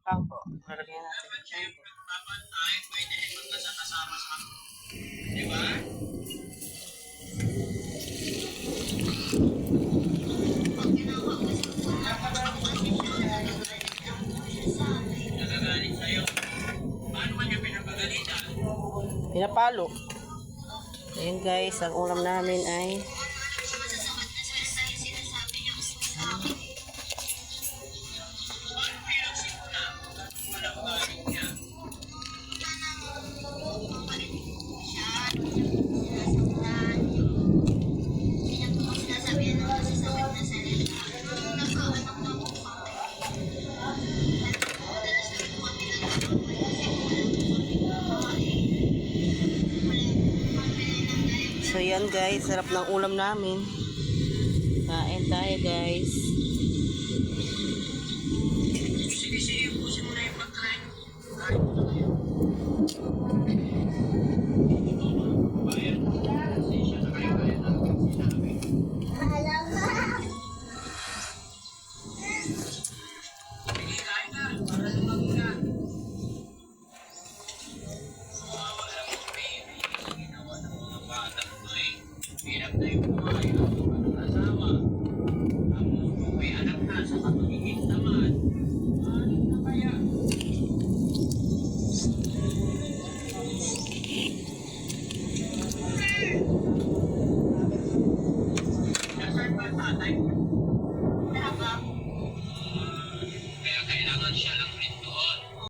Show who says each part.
Speaker 1: Pangko. Lalagyan natin.
Speaker 2: Papantay, pwede rin magkasama sa... Di ba? Nagagalit sa'yo. Paano man niya pinapagalitan?
Speaker 1: Pinapalo. Ayun guys, ang ulam namin ay
Speaker 2: Paano pinagsimula? Walang galit niya.
Speaker 1: so yan guys, sarap ng ulam namin. Kain tayo guys.
Speaker 2: Sige, sige, ubusin mo na yung pagkain. Kain mo na kayo. Bayan. Pasensya na kayo kaya namin sinabi. Sige, kain na. Para lumaguna. Wala mo, baby. Ginawa ng mga batang to eh. Hirap na yung buhay ng mga asawa. Tapos kung may anak na sa kapagiging naman, ano na kaya?